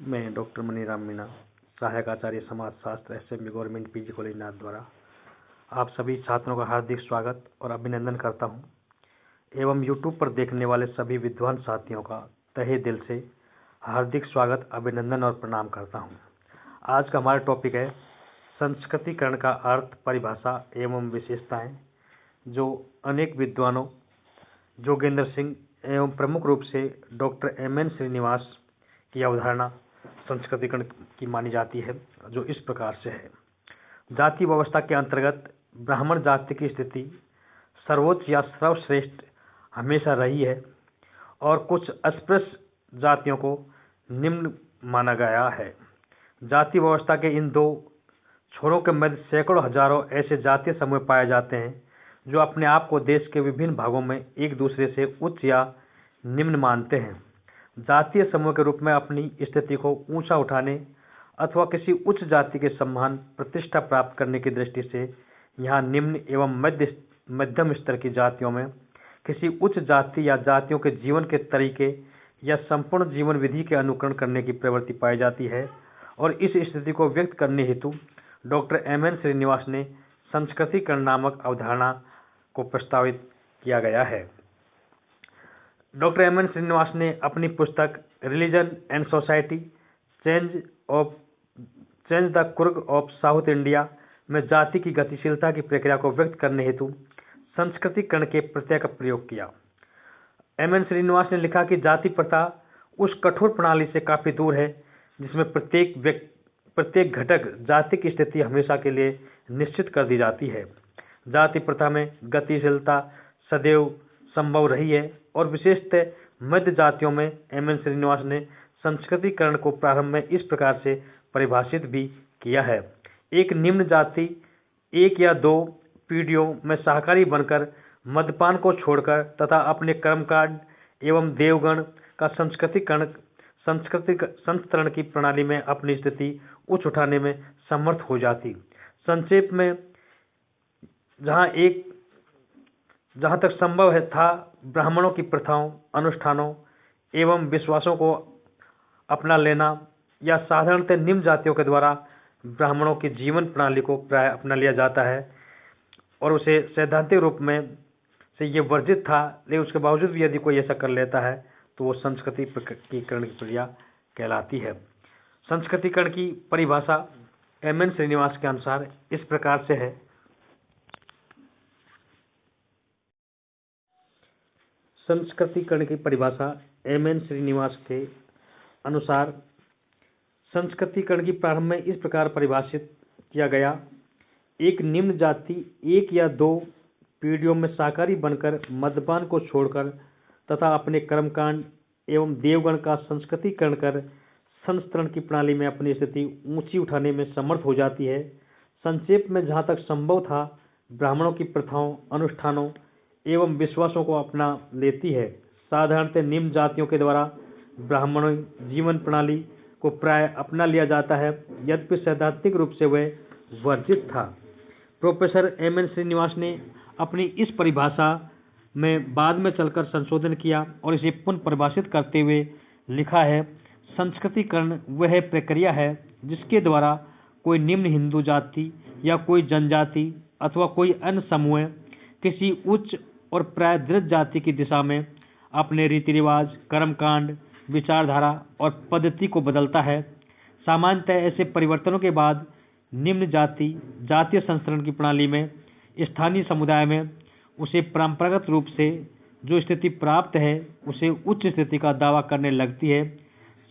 मैं डॉक्टर मनीराम मीणा, सहायक आचार्य समाजशास्त्र, SMB government PG college Nathdwara आप सभी छात्रों का हार्दिक स्वागत और अभिनंदन करता हूं एवं यूट्यूब पर देखने वाले सभी विद्वान साथियों का तहे दिल से हार्दिक स्वागत, अभिनंदन और प्रणाम करता हूं। आज का हमारा टॉपिक है संस्कृतिकरण का अर्थ, परिभाषा एवं विशेषताएं, जो अनेक विद्वानों जोगेंद्र सिंह एवं प्रमुख रूप से डॉक्टर एम.एन. श्रीनिवास की अवधारणा संस्कृतिकरण की मानी जाती है, जो इस प्रकार से है। जाति व्यवस्था के अंतर्गत ब्राह्मण जाति की स्थिति सर्वोच्च या सर्वश्रेष्ठ हमेशा रही है और कुछ अस्पृश्य जातियों को निम्न माना गया है। जाति व्यवस्था के इन दो छोरों के मध्य सैकड़ों हजारों ऐसे जातीय समूह पाए जाते हैं जो अपने आप को देश के विभिन्न भागों में एक दूसरे से उच्च या निम्न मानते हैं। जातीय समूह के रूप में अपनी स्थिति को ऊंचा उठाने अथवा किसी उच्च जाति के सम्मान प्रतिष्ठा प्राप्त करने की दृष्टि से यहाँ निम्न एवं मध्यम स्तर की जातियों में किसी उच्च जाति या जातियों के जीवन के तरीके या संपूर्ण जीवन विधि के अनुकरण करने की प्रवृत्ति पाई जाती है और इस स्थिति को व्यक्त करने हेतु डॉक्टर एम.एन. श्रीनिवास ने संस्कृतिकरण नामक अवधारणा को प्रस्तावित किया गया है। Doctor M.N.. श्रीनिवास ने अपनी पुस्तक religion and society change the Coorg of south India में जाति की गतिशीलता की प्रक्रिया को व्यक्त करने हेतु संस्कृतिकरण के प्रत्यय का प्रयोग किया। एम.एन. श्रीनिवास ने लिखा कि जाति प्रथा उस कठोर प्रणाली से काफी दूर है जिसमें प्रत्येक घटक जाति की स्थिति हमेशा के लिए निश्चित कर दी जाती है। जाति प्रथा में गतिशीलता सदैव संभव रही है और विशेषतः मध्य जातियों में एम.एन. श्रीनिवास ने संस्कृतिकरण को प्रारंभ में इस प्रकार से परिभाषित भी किया है। एक निम्न जाति एक या दो पीढ़ियों में सहकारी बनकर मद्यपान को छोड़कर तथा अपने कर्मकांड एवं देवगण का संस्करण की प्रणाली में अपनी स्थिति उच्च उठाने में समर्थ हो जाती। संक्षेप में, जहाँ तक संभव था ब्राह्मणों की प्रथाओं, अनुष्ठानों एवं विश्वासों को अपना लेना या साधारणतः निम्न जातियों के द्वारा ब्राह्मणों की जीवन प्रणाली को प्राय अपना लिया जाता है और उसे सैद्धांतिक रूप में से ये वर्जित था, लेकिन उसके बावजूद भी यदि कोई ऐसा कर लेता है तो वो संस्कृतिकरण की प्रक्रिया कहलाती है। संस्कृतिकरण की परिभाषा एम.एन. श्रीनिवास के अनुसार इस प्रकार से है। संस्कृतिकरण की परिभाषा एम.एन. श्रीनिवास के अनुसार संस्कृतिकरण की प्रारंभ में इस प्रकार परिभाषित किया गया। एक निम्न जाति एक या दो पीढ़ियों में शाकाहारी बनकर मद्यपान को छोड़कर तथा अपने कर्मकांड एवं देवगण का संस्कृतिकरण कर संस्करण की प्रणाली में अपनी स्थिति ऊंची उठाने में समर्थ हो जाती है। संक्षेप में, जहाँ तक संभव था ब्राह्मणों की प्रथाओं, अनुष्ठानों एवं विश्वासों को अपना लेती है। साधारणतः निम्न जातियों के द्वारा ब्राह्मणों जीवन प्रणाली को प्राय अपना लिया जाता है, यद्यपि सैद्धांतिक रूप से वह वर्जित था। प्रोफेसर एम.एन. श्रीनिवास ने अपनी इस परिभाषा में बाद में चलकर संशोधन किया और इसे पुनः परिभाषित करते हुए लिखा है, संस्कृतिकरण वह प्रक्रिया है जिसके द्वारा कोई निम्न हिंदू जाति या कोई जनजाति अथवा कोई अन्य समूह किसी उच्च और प्राय दृढ़ जाति की दिशा में अपने रीति रिवाज, कर्मकांड, विचारधारा और पद्धति को बदलता है। सामान्यतः ऐसे परिवर्तनों के बाद निम्न जातीय संस्करण की प्रणाली में स्थानीय समुदाय में उसे परंपरागत रूप से जो स्थिति प्राप्त है उसे उच्च स्थिति का दावा करने लगती है।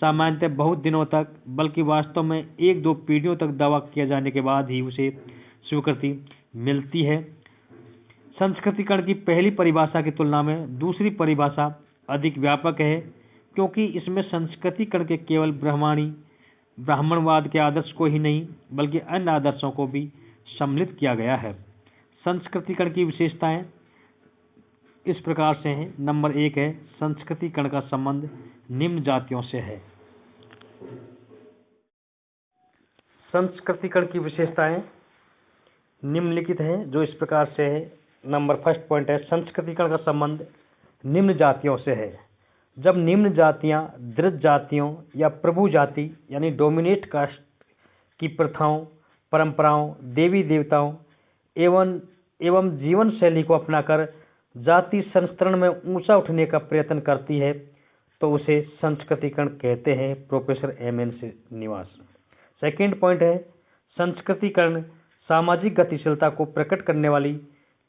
सामान्यतः बहुत दिनों तक, बल्कि वास्तव में एक दो पीढ़ियों तक दावा किया जाने के बाद ही उसे स्वीकृति मिलती है। संस्कृतिकरण की पहली परिभाषा की तुलना में दूसरी परिभाषा अधिक व्यापक है क्योंकि इसमें संस्कृतिकरण के केवल ब्राह्मणवाद के आदर्श को ही नहीं बल्कि अन्य आदर्शों को भी सम्मिलित किया गया है। संस्कृतिकरण की विशेषताएं इस प्रकार से हैं। नंबर 1 है, संस्कृतिकरण का संबंध निम्न जातियों से है। संस्कृतिकरण की विशेषताएं निम्नलिखित हैं, जो इस प्रकार से है। नंबर फर्स्ट पॉइंट है, संस्कृतिकरण का संबंध निम्न जातियों से है। जब निम्न जातियां दृढ़ जातियों या प्रभु जाति यानी डोमिनेट कास्ट की प्रथाओं, परंपराओं, देवी देवताओं एवं एवं जीवन शैली को अपनाकर जाति संस्तरण में ऊंचा उठने का प्रयत्न करती है तो उसे संस्कृतिकरण कहते हैं। Professor M N. Srinivas. Second point है, संस्कृतिकरण सामाजिक गतिशीलता को प्रकट करने वाली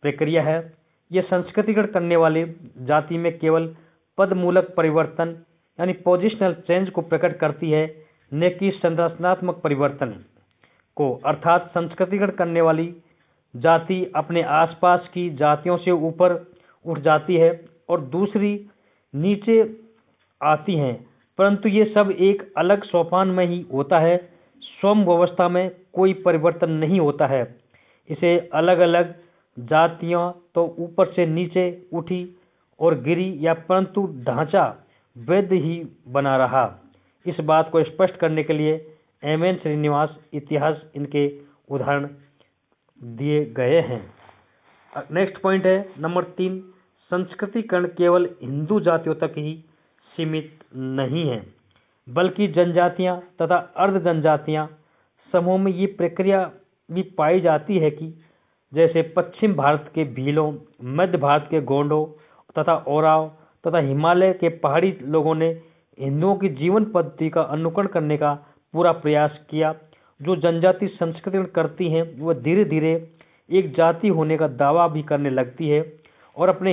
प्रक्रिया है। यह संस्कृतिकरण करने वाले जाति में केवल पदमूलक परिवर्तन यानी पोजिशनल चेंज को प्रकट करती है, न कि संरचनात्मक परिवर्तन को। अर्थात संस्कृतिकरण करने वाली जाति अपने आसपास की जातियों से ऊपर उठ जाती है और दूसरी नीचे आती हैं, परंतु ये सब एक अलग सोपान में ही होता है। स्वयं व्यवस्था में कोई परिवर्तन नहीं होता है। इसे अलग अलग जातियां तो ऊपर से नीचे उठी और गिरी या परंतु ढांचा वैध ही बना रहा। इस बात को स्पष्ट करने के लिए एम.एन. श्रीनिवास इतिहास इनके उदाहरण दिए गए हैं। नेक्स्ट पॉइंट है नंबर 3, संस्कृतिकरण केवल हिंदू जातियों तक ही सीमित नहीं है, बल्कि जनजातियां तथा अर्ध जनजातियां समूह में ये प्रक्रिया भी पाई जाती है कि जैसे पश्चिम भारत के भीलों, मध्य भारत के गोंडों तथा ओराव तथा हिमालय के पहाड़ी लोगों ने हिंदुओं की जीवन पद्धति का अनुकरण करने का पूरा प्रयास किया। जो जनजाति संस्कृतिकरण करती हैं वह धीरे धीरे एक जाति होने का दावा भी करने लगती है और अपने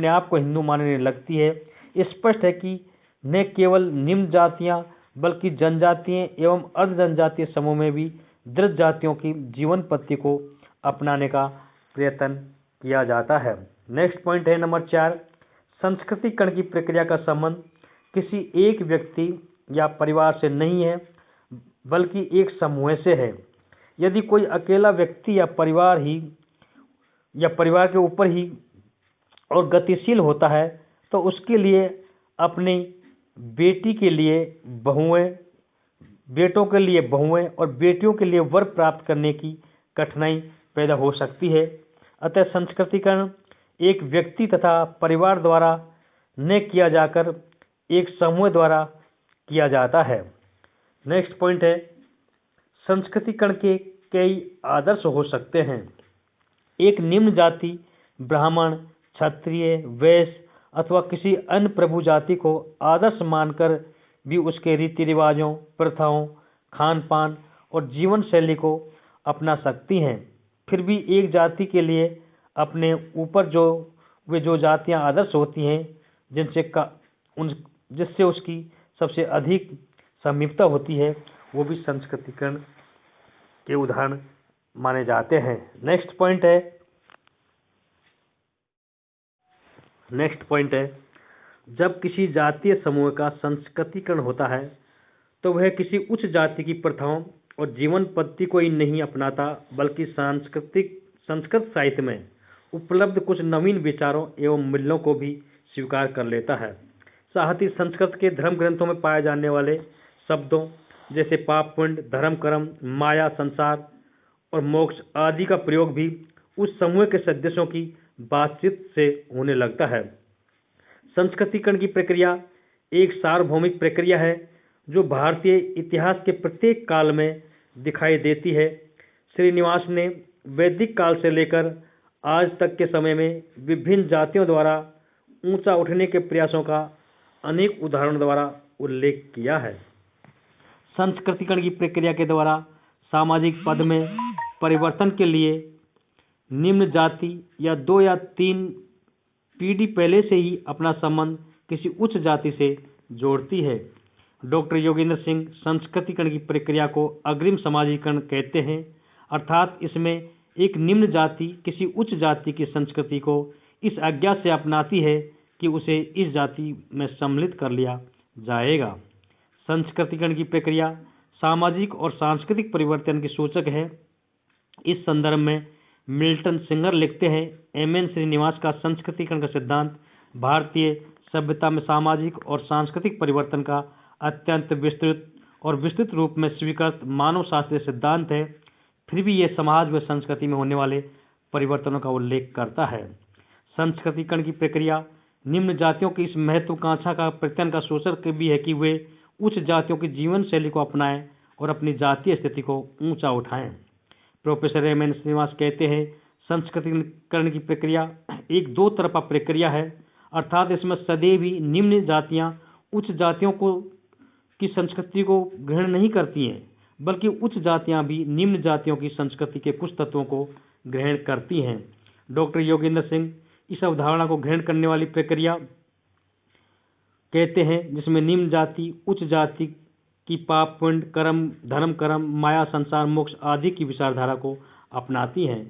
आप को हिंदू मानने लगती है। स्पष्ट है कि न केवल निम्न जातियां बल्कि जनजातीय एवं अर्ध जनजातीय समूह में भी दृढ़ जातियों की जीवन पद्धति को अपनाने का प्रयत्न किया जाता है। नेक्स्ट पॉइंट है नंबर 4, संस्कृतिकरण की प्रक्रिया का संबंध किसी एक व्यक्ति या परिवार से नहीं है बल्कि एक समूह से है। यदि कोई अकेला व्यक्ति या परिवार के ऊपर ही और गतिशील होता है तो उसके लिए अपनी बेटी के लिए बहुएं, बेटों के लिए बहुएं और बेटियों के लिए वर प्राप्त करने की कठिनाई पैदा हो सकती है। अतः संस्कृतिकरण एक व्यक्ति तथा परिवार द्वारा न किया जाकर एक समूह द्वारा किया जाता है। नेक्स्ट पॉइंट है, संस्कृतिकरण के कई आदर्श हो सकते हैं। एक निम्न जाति ब्राह्मण, क्षत्रिय, वैश्य अथवा किसी अन्य प्रभु जाति को आदर्श मानकर भी उसके रीति रिवाजों, प्रथाओं, खान पान और जीवन शैली को अपना सकती हैं। फिर भी एक जाति के लिए अपने ऊपर जो जातियां आदर्श होती हैं जिससे उसकी सबसे अधिक समीपता होती है वो भी संस्कृतिकरण के उदाहरण माने जाते हैं। नेक्स्ट पॉइंट है जब किसी जातीय समूह का संस्कृतिकरण होता है तो वह किसी उच्च जाति की प्रथाओं और जीवन पद्धति को ही नहीं अपनाता बल्कि संस्कृत साहित्य में उपलब्ध कुछ नवीन विचारों एवं मूल्यों को भी स्वीकार कर लेता है। साथ ही संस्कृत के धर्म ग्रंथों में पाए जाने वाले शब्दों जैसे पाप पुण्य, धर्म कर्म, माया, संसार और मोक्ष आदि का प्रयोग भी उस समूह के सदस्यों की बातचीत से होने लगता है। संस्कृतिकरण की प्रक्रिया एक सार्वभौमिक प्रक्रिया है जो भारतीय इतिहास के प्रत्येक काल में दिखाई देती है। श्रीनिवास ने वैदिक काल से लेकर आज तक के समय में विभिन्न जातियों द्वारा ऊंचा उठने के प्रयासों का अनेक उदाहरणों द्वारा उल्लेख किया है। संस्कृतिकरण की प्रक्रिया के द्वारा सामाजिक पद में परिवर्तन के लिए निम्न जाति या 2 या 3 पीढ़ी पहले से ही अपना संबंध किसी उच्च जाति से जोड़ती है। डॉक्टर योगेंद्र सिंह संस्कृतिकरण की प्रक्रिया को अग्रिम समाजीकरण कहते हैं, अर्थात इसमें एक निम्न जाति किसी उच्च जाति की संस्कृति को इस आज्ञा से अपनाती है कि उसे इस जाति में सम्मिलित कर लिया जाएगा। संस्कृतिकरण की प्रक्रिया सामाजिक और सांस्कृतिक परिवर्तन की सूचक है। इस संदर्भ में मिल्टन सिंगर लिखते हैं, एम.एन. श्रीनिवास का संस्कृतिकरण का सिद्धांत भारतीय सभ्यता में सामाजिक और सांस्कृतिक परिवर्तन का अत्यंत विस्तृत रूप में स्वीकृत मानव शास्त्रीय सिद्धांत है। फिर भी यह समाज व संस्कृति में होने वाले परिवर्तनों का उल्लेख करता है। संस्कृतिकरण की प्रक्रिया निम्न जातियों की इस महत्वाकांक्षा का प्रत्ययन का शोषण के भी है कि वे उच्च जातियों की जीवन शैली को अपनाएं और अपनी जातीय स्थिति को ऊंचा उठाएं। प्रोफेसर एम एन श्रीनिवास कहते हैं, संस्कृतिकरण की प्रक्रिया एक दो तरफा प्रक्रिया है, अर्थात इसमें सदैव ही निम्न जातियां उच्च जातियों को की संस्कृति को ग्रहण नहीं करती हैं, बल्कि उच्च जातियां भी निम्न जातियों की संस्कृति के कुछ तत्वों को ग्रहण करती हैं। डॉक्टर योगेंद्र सिंह इस अवधारणा को ग्रहण करने वाली प्रक्रिया कहते हैं, जिसमें निम्न जाति उच्च जाति की पाप पुण्य कर्म धर्म कर्म माया संसार मोक्ष आदि की विचारधारा को अपनाती हैं।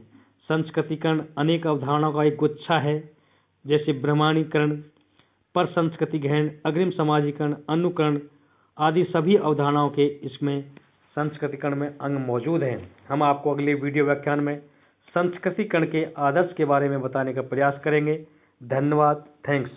संस्कृतिकरण अनेक अवधारणाओं का एक गुच्छा है, जैसे ब्राह्मणीकरण, पर संस्कृति ग्रहण, अग्रिम समाजीकरण, अनुकरण आदि सभी अवधारणाओं के इसमें संस्कृतिकरण में अंग मौजूद हैं। हम आपको अगले वीडियो व्याख्यान में संस्कृतिकरण के आदर्श के बारे में बताने का प्रयास करेंगे। धन्यवाद। थैंक्स।